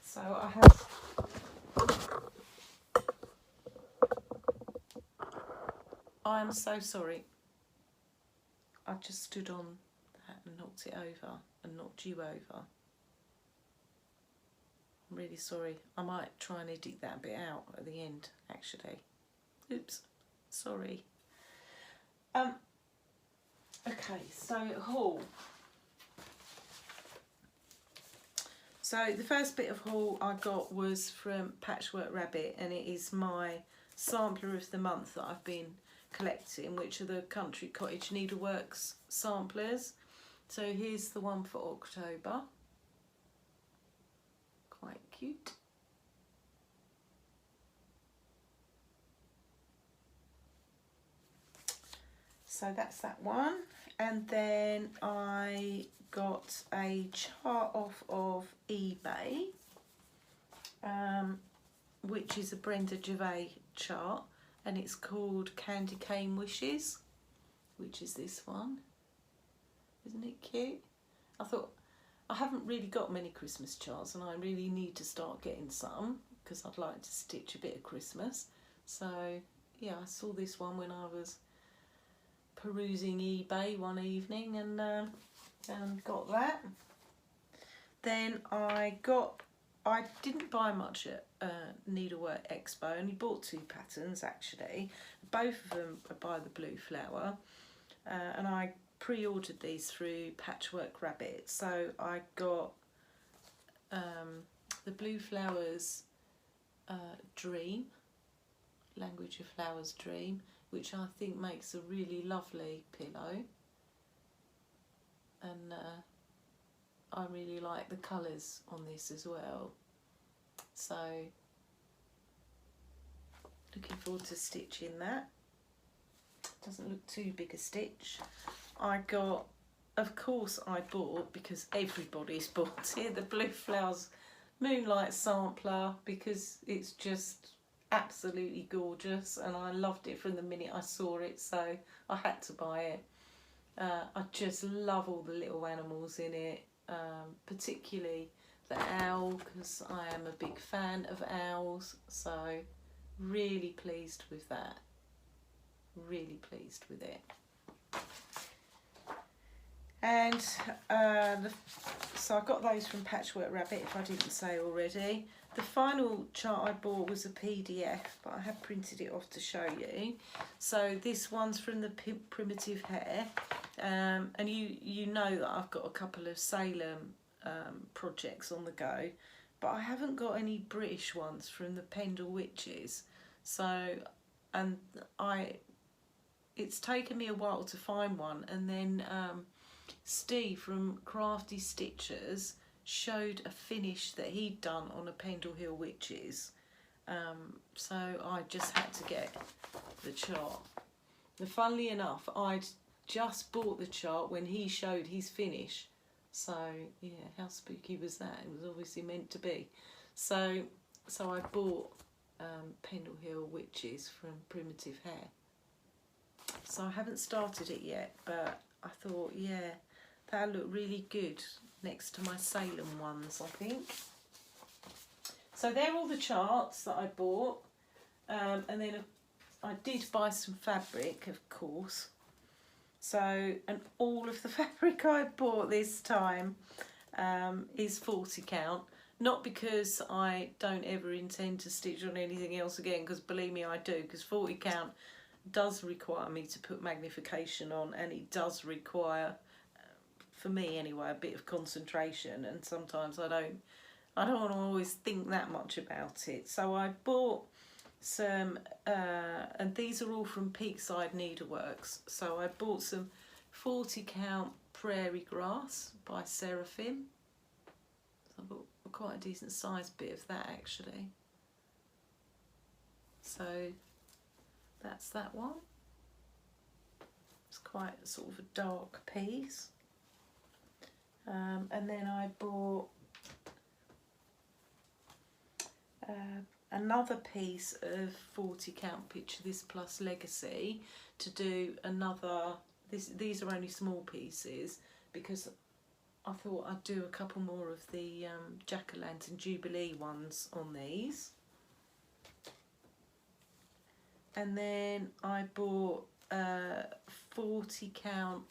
So I have I'm so sorry, I just stood on that and knocked it over and knocked you over. I'm really sorry. I might try and edit that bit out at the end actually. Oops, sorry. Okay, so haul. So the first bit of haul I got was from Patchwork Rabbit, and it is my sampler of the month that I've been collecting, which are the Country Cottage Needleworks samplers. So here's the one for October. Quite cute. So that's that one. And then I got a chart off of eBay, which is a Brenda Gervais chart, and it's called Candy Cane Wishes, which is this one. Isn't it cute? I thought, I haven't really got many Christmas charts, and I really need to start getting some because I'd like to stitch a bit of Christmas. So yeah, I saw this one when I was perusing eBay one evening and got that. Then I didn't buy much at Needlework Expo, I only bought 2 patterns actually. Both of them are by the Blue Flower, and I pre-ordered these through Patchwork Rabbit. So I got the Blue Flowers Dream, Language of Flowers Dream, which I think makes a really lovely pillow, and I really like the colours on this as well. So looking forward to stitching that. Doesn't look too big a stitch. I got, of course I bought, because everybody's bought it, the Blue Flowers Moonlight Sampler, because it's just absolutely gorgeous and I loved it from the minute I saw it, so I had to buy it. I just love all the little animals in it, particularly the owl, because I am a big fan of owls, so really pleased with that. Really pleased with it. And so I got those from Patchwork Rabbit, if I didn't say already. The final chart I bought was a PDF, but I have printed it off to show you. So this one's from the Primitive Hair, and you know that I've got a couple of Salem projects on the go, but I haven't got any British ones from the Pendle Witches. So, and it's taken me a while to find one, and then Steve from Craftystitchers showed a finish that he'd done on a Pendle Hill Witches, so I just had to get the chart. And funnily enough, I'd just bought the chart when he showed his finish, so yeah, how spooky was that? It was obviously meant to be. So I bought Pendle Hill Witches from Primitive Hair. So I haven't started it yet, but I thought, yeah, that'll look really good next to my Salem ones, I think. So they're all the charts that I bought, and then I did buy some fabric, of course. So, and all of the fabric I bought this time is 40 count. Not because I don't ever intend to stitch on anything else again, because believe me I do, because 40 count does require me to put magnification on, and it does require, for me anyway, a bit of concentration, and sometimes I don't want to always think that much about it. So I bought some, and these are all from Peakside Needleworks, so I bought some 40 count Prairie Grass by Seraphim. So I bought quite a decent sized bit of that actually. So that's that one. It's quite sort of a dark piece. And then I bought another piece of 40 count Picture This Plus Legacy to do another. These are only small pieces because I thought I'd do a couple more of the Jack-o'-lantern Jubilee ones on these. And then I bought 40 count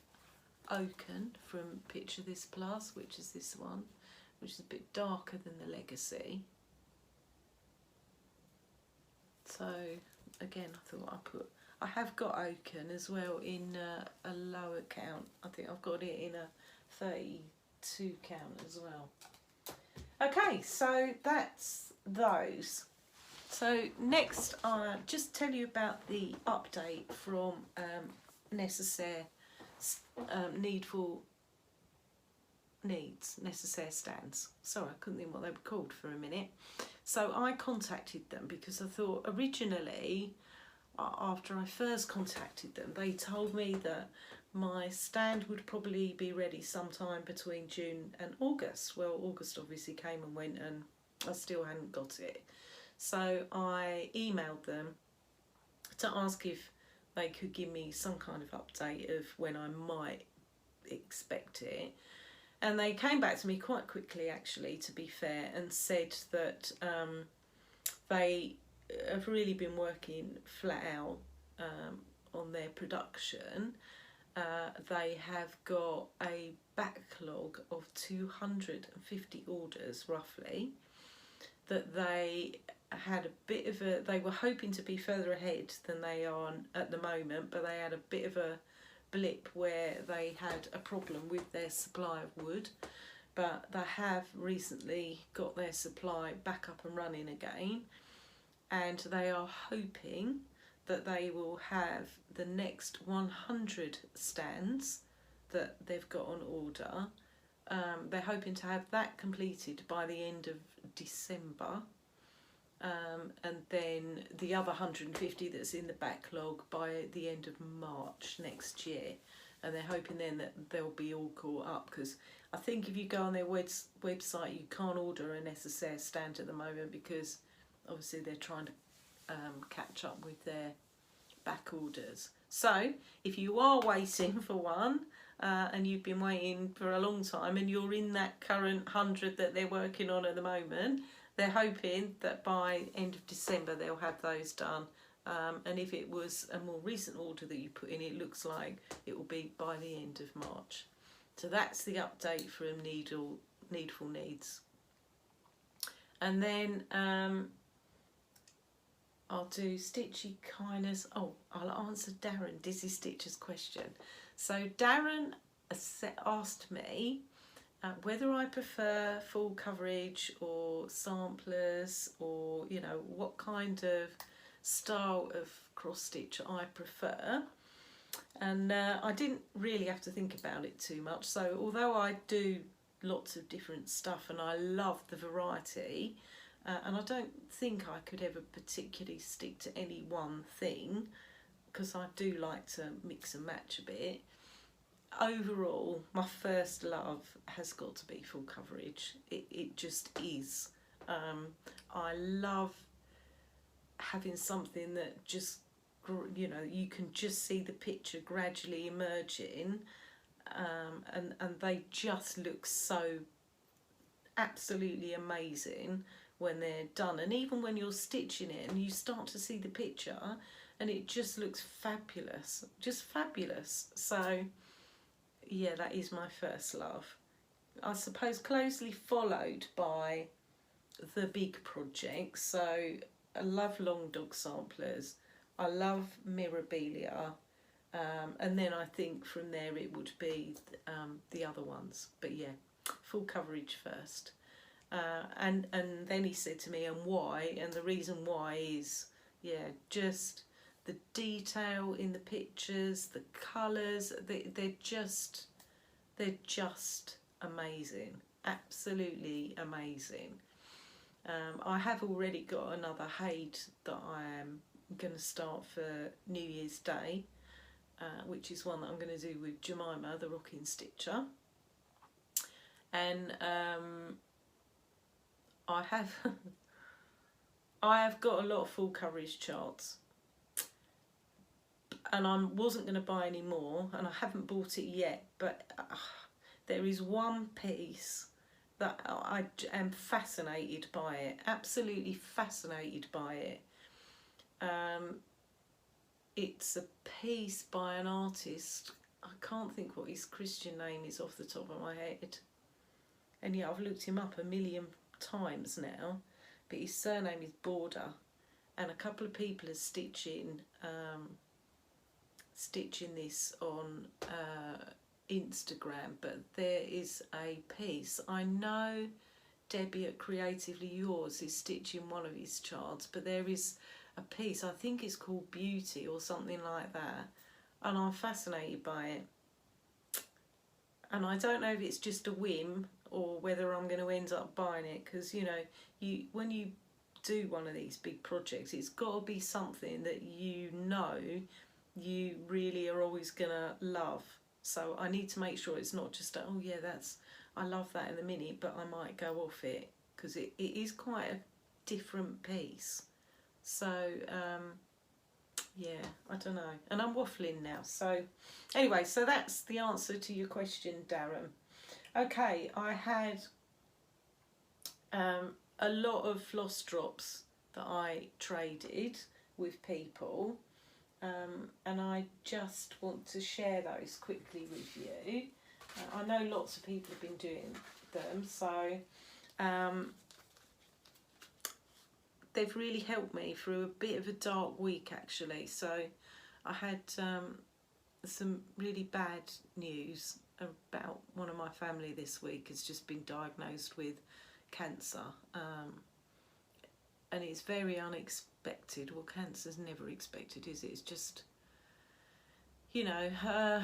Oaken from Picture This Plus, which is this one, which is a bit darker than the Legacy. So again, I thought I have got Oaken as well in a lower count. I think I've got it in a 32 count as well. Okay, so that's those. So next, I'll just tell you about the update from SewmeSarah Needful Needs, SewmeSarah stands. Sorry, I couldn't think what they were called for a minute. So I contacted them because I thought originally, after I first contacted them, they told me that my stand would probably be ready sometime between June and August. Well, August obviously came and went and I still hadn't got it. So I emailed them to ask if they could give me some kind of update of when I might expect it. And they came back to me quite quickly, actually, to be fair, and said that they have really been working flat out on their production. They have got a backlog of 250 orders, roughly, that they had a bit of a, they were hoping to be further ahead than they are at the moment, but they had a bit of a blip where they had a problem with their supply of wood, but they have recently got their supply back up and running again, and they are hoping that they will have the next 100 stands that they've got on order. They're hoping to have that completed by the end of December, and then the other 150 that's in the backlog by the end of March next year. And they're hoping then that they'll be all caught up, because I think if you go on their website you can't order a SewmeSarah stand at the moment because obviously they're trying to catch up with their back orders. So if you are waiting for one, and you've been waiting for a long time and you're in that current 100 that they're working on at the moment, they're hoping that by end of December they'll have those done. And if it was a more recent order that you put in, it looks like it will be by the end of March. So that's the update from Needful Needs. And then I'll do Stitchy Kindness. Oh, I'll answer Darren Dizzystitcher's question. So Darren asked me whether I prefer full coverage or samplers, or you know, what kind of style of cross stitch I prefer. And I didn't really have to think about it too much. So although I do lots of different stuff and I love the variety, and I don't think I could ever particularly stick to any one thing, because I do like to mix and match a bit. Overall, my first love has got to be full coverage. It just is. I love having something that just, you know, you can just see the picture gradually emerging, and they just look so absolutely amazing when they're done. And even when you're stitching it and you start to see the picture and it just looks fabulous, just fabulous. So yeah, that is my first love. I suppose closely followed by the big projects. So I love Long Dog samplers, I love Mirabilia, and then I think from there it would be the other ones. But yeah, full coverage first. And then he said to me, and why? And the reason why is, yeah, just the detail in the pictures, the colours, they're just amazing, absolutely amazing. I have already got another Haid that I am going to start for New Year's Day, which is one that I'm going to do with Jemima, the Rocking Stitcher. And I have I have got a lot of full coverage charts, and I wasn't going to buy any more, and I haven't bought it yet, but there is one piece that I am fascinated by it, absolutely fascinated by it. It's a piece by an artist, I can't think what his Christian name is off the top of my head, and yeah, I've looked him up a million times now, but his surname is Border, and a couple of people are stitching this on Instagram, but there is a piece. I know Debbie at Creatively Yours is stitching one of his charts, but there is a piece, I think it's called Beauty or something like that, and I'm fascinated by it. And I don't know if it's just a whim or whether I'm going to end up buying it, because you know, when you do one of these big projects, it's got to be something that you know you really are always going to love. So I need to make sure it's not just a, oh yeah, I love that in a minute, but I might go off it, because it is quite a different piece. So yeah, I don't know, and I'm waffling now. So anyway, so that's the answer to your question, Darren. Okay, I had a lot of floss drops that I traded with people, and I just want to share those quickly with you. I know lots of people have been doing them, so they've really helped me through a bit of a dark week actually. So I had some really bad news about one of my family this week has just been diagnosed with cancer, and it's very unexpected. Well, cancer's never expected, is it? It's just, you know,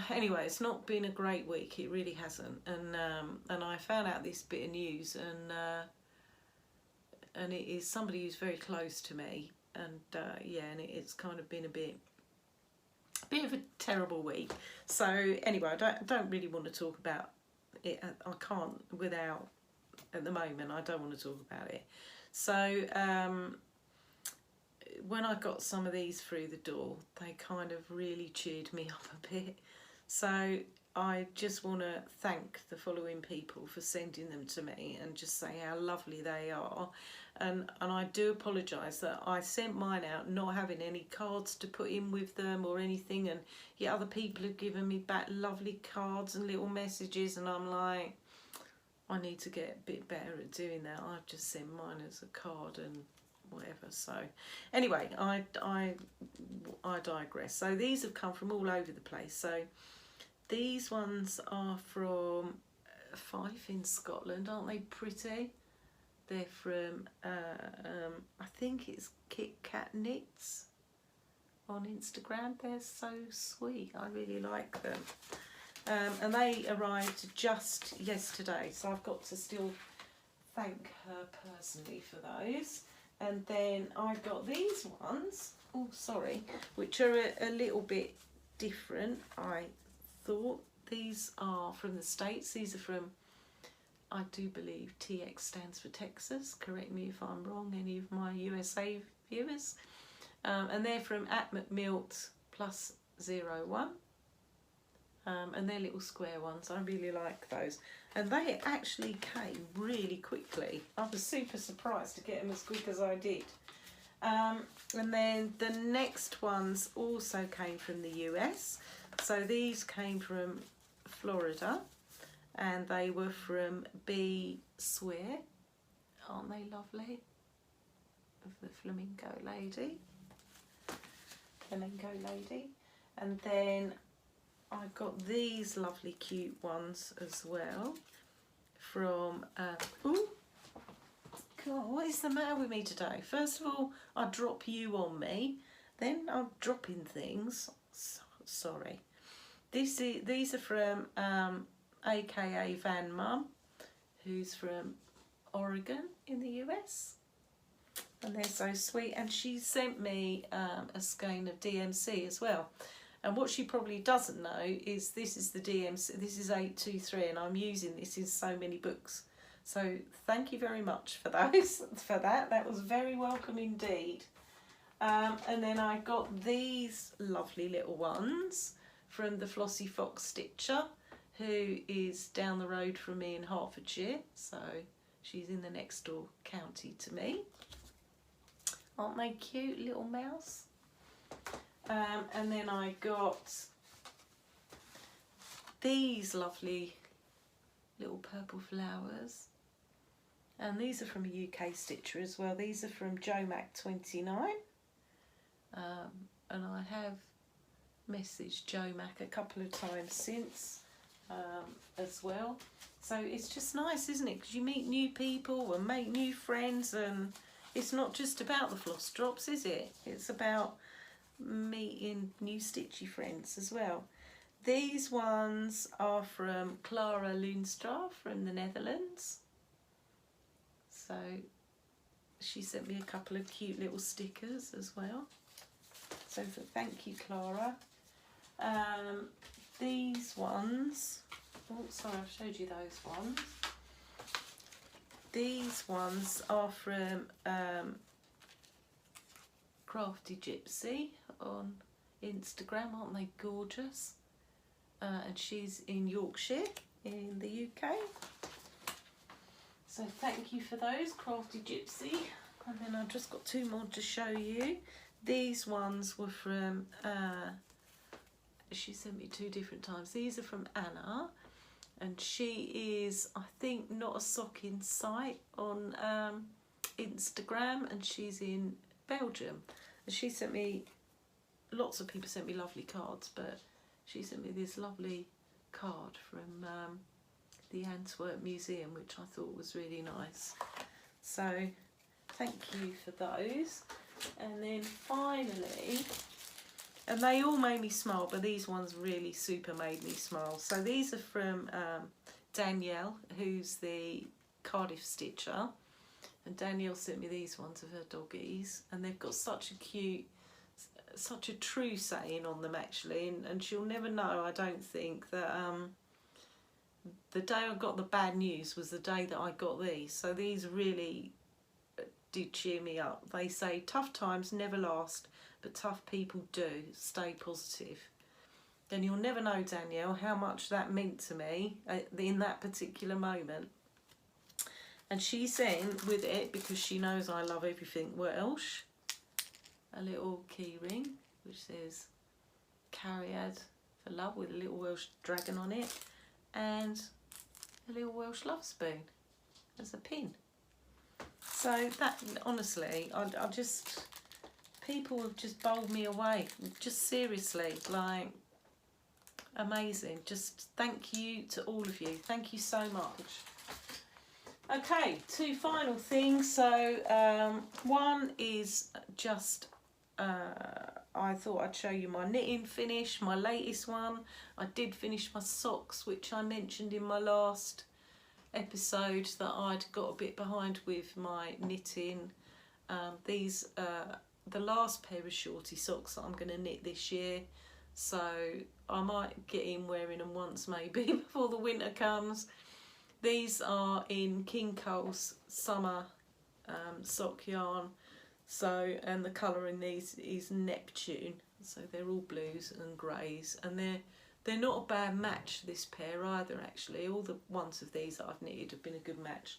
anyway, it's not been a great week, it really hasn't. And I found out this bit of news, and it is somebody who's very close to me, and yeah, and it's kind of been a bit of a terrible week. So anyway, I don't really want to talk about it. I can't without, at the moment, I don't want to talk about it. So when I got some of these through the door, they kind of really cheered me up a bit. So I just want to thank the following people for sending them to me and just say how lovely they are. And I do apologise that I sent mine out not having any cards to put in with them or anything, and yet other people have given me back lovely cards and little messages, and I'm like, I need to get a bit better at doing that. I've just sent mine as a card and whatever. So anyway, I digress. So these have come from all over the place. So these ones are from Fife in Scotland. Aren't they pretty? They're from I think it's Kit Kat Knits on Instagram. They're so sweet, I really like them. And they arrived just yesterday, so I've got to still thank her personally for those. And then I got these ones, oh sorry, which are a little bit different, I thought. These are from the States. These are from, I do believe TX stands for Texas, correct me if I'm wrong, any of my USA viewers. And they're from @McMilt+01. And they're little square ones. I really like those, and they actually came really quickly. I was super surprised to get them as quick as I did. And then the next ones also came from the US. So these came from Florida, and they were from B Swear. Aren't they lovely? Of the flamingo lady. And then I got these lovely cute ones as well from ooh, God, what is the matter with me today? First of all, I drop you on me, then I'm dropping things. Sorry. These are from AKA Van Mum, who's from Oregon in the US. and they're so sweet. And she sent me a skein of DMC as well. And what she probably doesn't know is this is the DMC, this is 823, and I'm using this in so many books. So thank you very much for those, for that. That was very welcome indeed. And then I got these lovely little ones from the Flossy Fox Stitcher, who is down the road from me in Hertfordshire. So she's in the next door county to me. Aren't they cute, little mouse? And then I got these lovely little purple flowers, and these are from a UK stitcher as well. These are from JoeMac29, and I have messaged JoeMac a couple of times since as well. So it's just nice, isn't it, because you meet new people and make new friends, and it's not just about the floss drops, is it? It's about meeting new stitchy friends as well. These ones are from Klara Hansen from the Netherlands. So she sent me a couple of cute little stickers as well. So thank you, Klara. These ones, oh sorry, I've showed you those ones. These ones are from Craftystitching on Instagram. Aren't they gorgeous? And she's in Yorkshire in the UK. So thank you for those, Craftystitching. And then I've just got two more to show you. These ones were from, she sent me two different times. These are from Anna, and she is, I think, Not a Sock in Sight on Instagram, and she's in Belgium. And she sent me, lots of people sent me lovely cards, but she sent me this lovely card from the Antwerp Museum, which I thought was really nice. So thank you for those. And then finally, and they all made me smile, but these ones really super made me smile. So these are from Danielle, who's the Cardiffstitcher. And Danielle sent me these ones of her doggies, and they've got such a cute, such a true saying on them actually, and she'll never know, I don't think, that the day I got the bad news was the day that I got these. So these really did cheer me up. They say tough times never last, but tough people do. Stay positive. And you'll never know, Danielle, how much that meant to me in that particular moment. And she sent with it, because she knows I love everything Welsh, a little key ring which says Cariad for love with a little Welsh dragon on it, and a little Welsh love spoon as a pin. So that, honestly, I just, people have just bowled me away, just seriously, like amazing. Just thank you to all of you, thank you so much. Okay, two final things. So one is just I thought I'd show you my knitting finish, my latest one. I did finish my socks, which I mentioned in my last episode that I'd got a bit behind with my knitting. These are the last pair of shorty socks that I'm going to knit this year, so I might get in wearing them once maybe before the winter comes. These are in King Cole's summer sock yarn. So, and the colour in these is Neptune. So they're all blues and greys, and they're not a bad match, this pair either actually. All the ones of these that I've knitted have been a good match.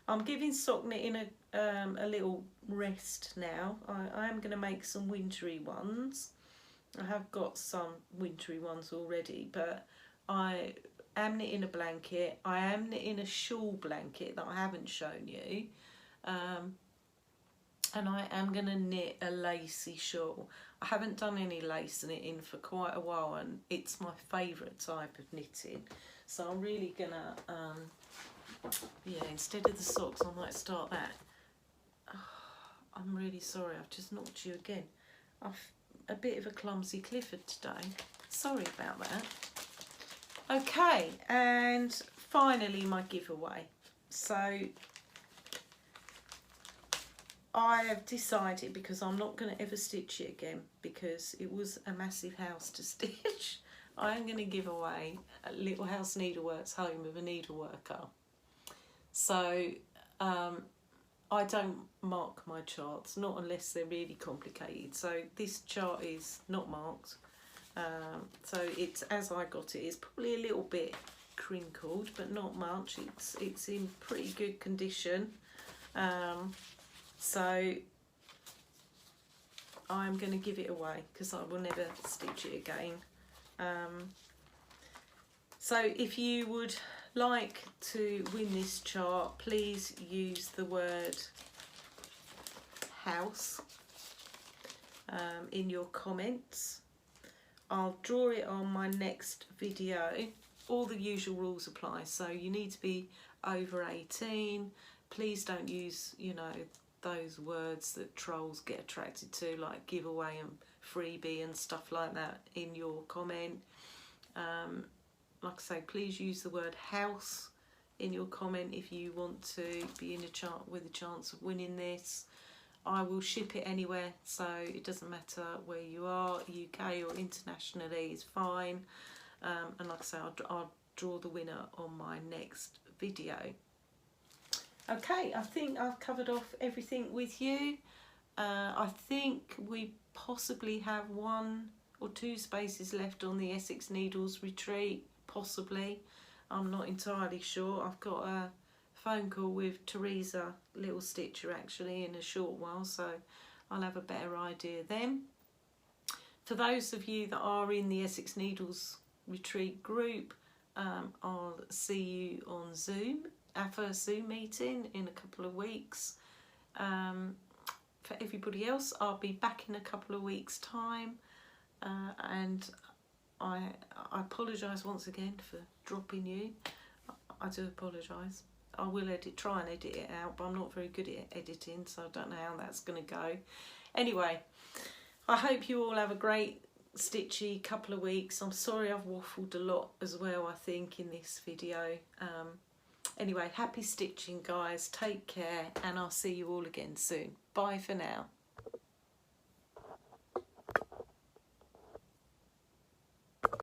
I'm giving sock knitting a little rest now. I am going to make some wintry ones. I have got some wintry ones already, but I am knitting a blanket. I am knitting a shawl blanket that I haven't shown you. And I am going to knit a lacy shawl. I haven't done any lace knitting for quite a while, and it's my favourite type of knitting. So I'm really going to, yeah, instead of the socks, I might start that. Oh, I'm really sorry, I've just knocked you again. I've a bit of a clumsy Clifford today. Sorry about that. Okay, and finally my giveaway. So I have decided, because I'm not going to ever stitch it again because it was a massive house to stitch, I am going to give away a Little House Needleworks Home of a Needleworker. So I don't mark my charts, not unless they're really complicated. So this chart is not marked. So it's as I got it. It's probably a little bit crinkled, but not much. It's in pretty good condition. So I'm going to give it away because I will never stitch it again. So if you would like to win this chart, please use the word house in your comments. I'll draw it on my next video. All the usual rules apply, so you need to be over 18. Please don't use, you know, those words that trolls get attracted to, like giveaway and freebie and stuff like that in your comment. Like I say, please use the word house in your comment if you want to be in a chart with a chance of winning this. I will ship it anywhere, so it doesn't matter where you are, UK or internationally is fine. And like I say, I'll draw the winner on my next video. Okay, I think I've covered off everything with you. I think we possibly have 1 or 2 spaces left on the Essex Needles retreat, possibly. I'm not entirely sure. I've got a phone call with Teresa, Little Stitcher, actually in a short while, so I'll have a better idea then. For those of you that are in the Essex Needles retreat group, I'll see you on Zoom, our first Zoom meeting in a couple of weeks. For everybody else, I'll be back in a couple of weeks' time, and I apologise once again for dropping you. I do apologise. I will try and edit it out, but I'm not very good at editing, so I don't know how that's going to go. Anyway, I hope you all have a great stitchy couple of weeks. I'm sorry I've waffled a lot as well, I think, in this video. Anyway, happy stitching, guys. Take care, and I'll see you all again soon. Bye for now.